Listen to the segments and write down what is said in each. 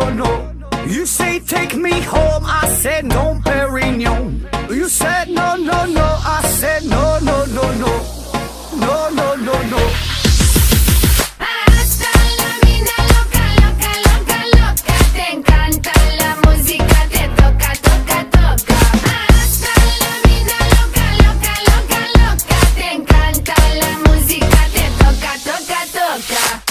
no. You say take me home, I said no, Perignon. You said no, no, no, I said no, no, no, no. No, no, no, no. Hasta la mina loca, loca, loca, loca. Te encanta la música, te toca, toca, toca. Hasta la mina loca, loca, loca, loca. Te encanta la música, te toca, toca, toca.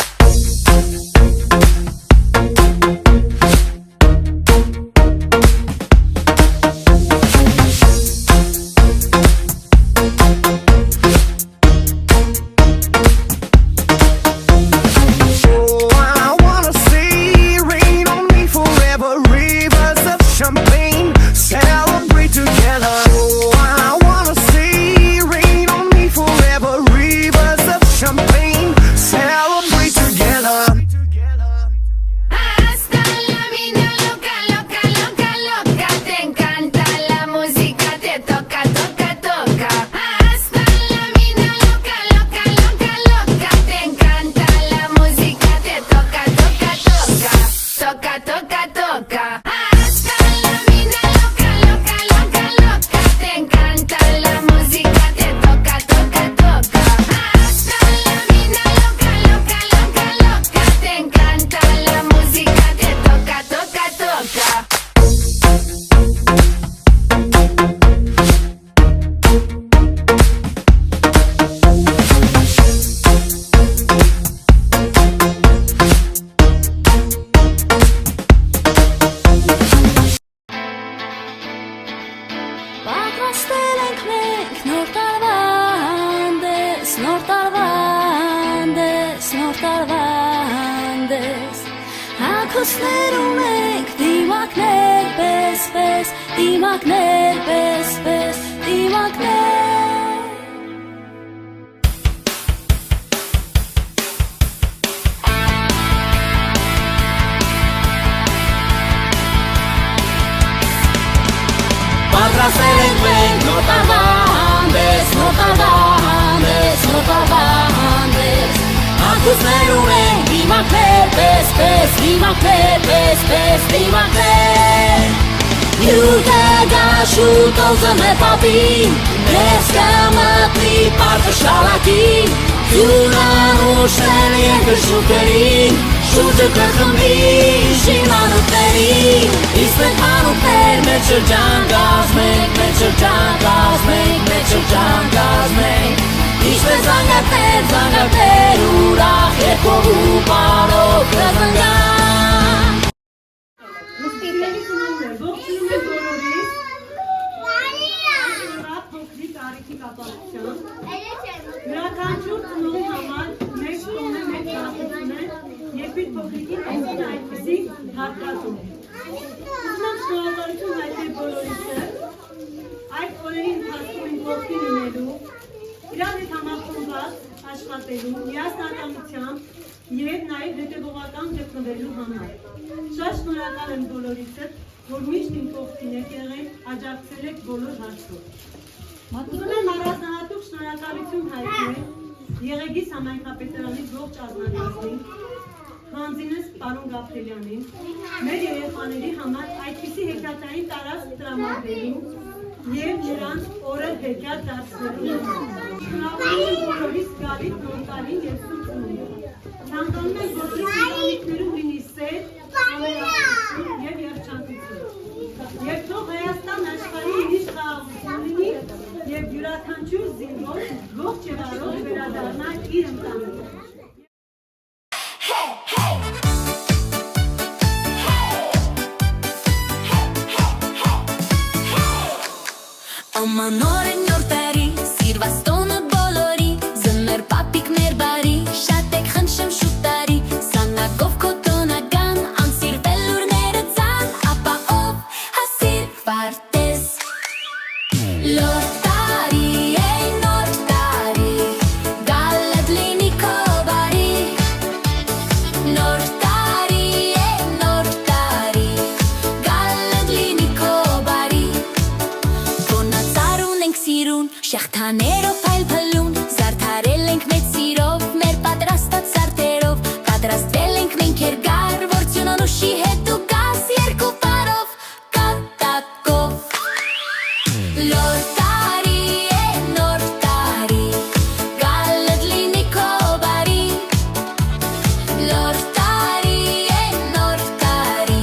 Նոր տարի է, նոր տարի,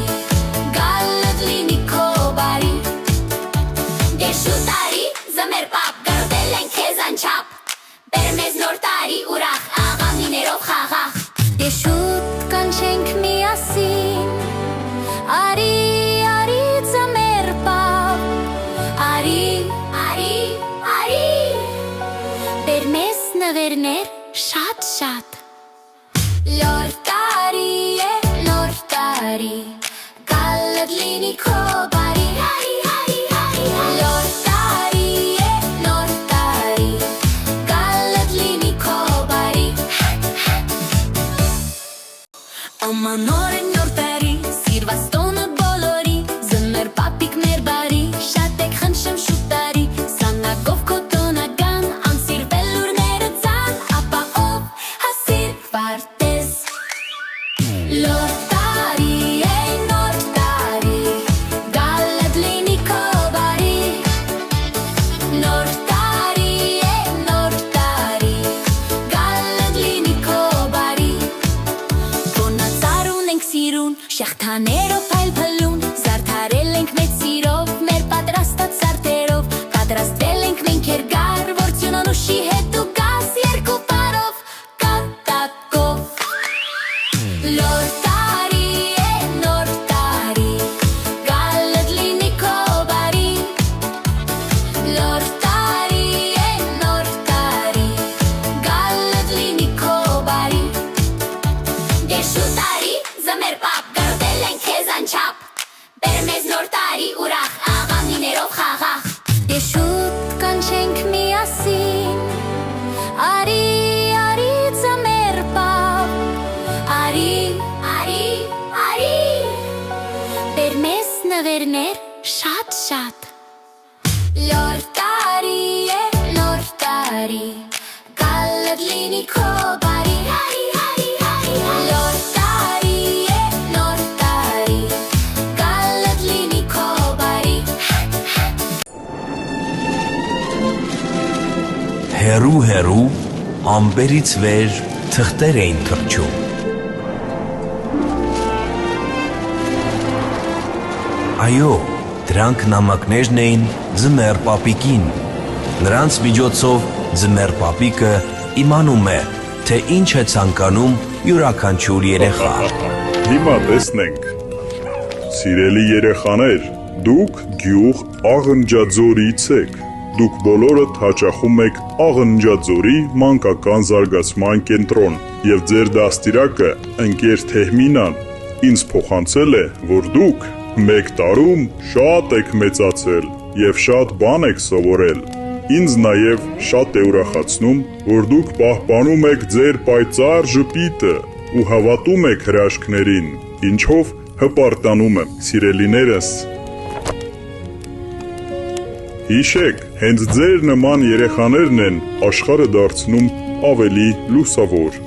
գալդ լինի քո բարի։ Դե շուտ տարի, զմեր պապ, գարդել ենք քեզ անչափ, բեր մեզ նոր տարի ուրախ, աղամիներով խաղաղ։ Դե շուտ կանչենք միասին, արի, արի զմեր պապ, արի, արի, արի, բեր մեզ նվերներ շատ։ Նոր տարի է, նոր տարի, գալդ լինի քո բարի, նոր տարի է, նոր տարի, գալդ լինի քո բարի։ Աման նոր է նոր տարի, սիրված տոնը բոլորի, զմեր պապիկ մեր բարի, շատ եք խնդրեմ շուտ տարի, սանագով քո տոնական, անսիրվել ուրները ծան, ապա ով հասիր վարտես։ Նոր տարի է, նոր տարի, գալդ լինի քո բարի, նոր տարի է, նոր տարի, գալդ լինի քո բարի։ Կոնացար ունենք սիրուն, շեղթաներով փայլփլուն, զարդարել ենք մեծ սիրով, մեր պատրաստած սարդերով, պատրաստվել ենք մենք երկար, որ ծյունանուշի հետ ու գաս երկու պարով, կատակով։ Նոր տարի է, նոր տարի, գալդ լինի քո բարի, նոր տարի է, նոր տարի, գալդ լինի քո բարի։ Դե շուտ տարի, զմեր պապ, գարդել ենք քեզ անչափ, բեր մեզ նոր տարի ուրախ, աղամիներով խաղաղ։ Դե շուտ կանչենք միասին, արի, արի զմեր պապ, արի, արի, արի, բեր մեզ նվերներ շատ։ Նոր տարի է, նոր տարի, գալդ լինի քո բարի, նոր տարի է, նոր տարի, գալդ լինի քո բարի։ Հերու ամբերից վեր թղթեր էին թռչում։ Այո, դրանք նամակներն էին ձմեռ պապիկին։ Նրանց միջոցով ձմեռ պապիկը իմանում է, թե ինչ է ցանկանում յուրաքանչյուր երեխա։ Հիմա տեսնենք։ Սիրելի երեխաներ, դուք գյուղ Աղնջաձորից եք։ Դուք բոլորդ հաճախում եք Աղնջաձորի մանկական զարգացման կենտրոն եւ ձեր դաստիարակը ընկեր Թեհմինան ինձ փոխանցել է, որ դուք մեկ տարում շատ եք մեծացել եւ շատ բան եք սովորել։ Ինձ նաեւ շատ է ուրախացնում, որ դուք պահպանում եք ձեր պայծառ ժպիտը ու հավատում եք հրաշքներին, ինչով հպարտանում եմ, սիրելիներս։ Հիշեք, հենց ձեր նման երեխաներն են աշխարհը դարձնում ավելի լուսավոր։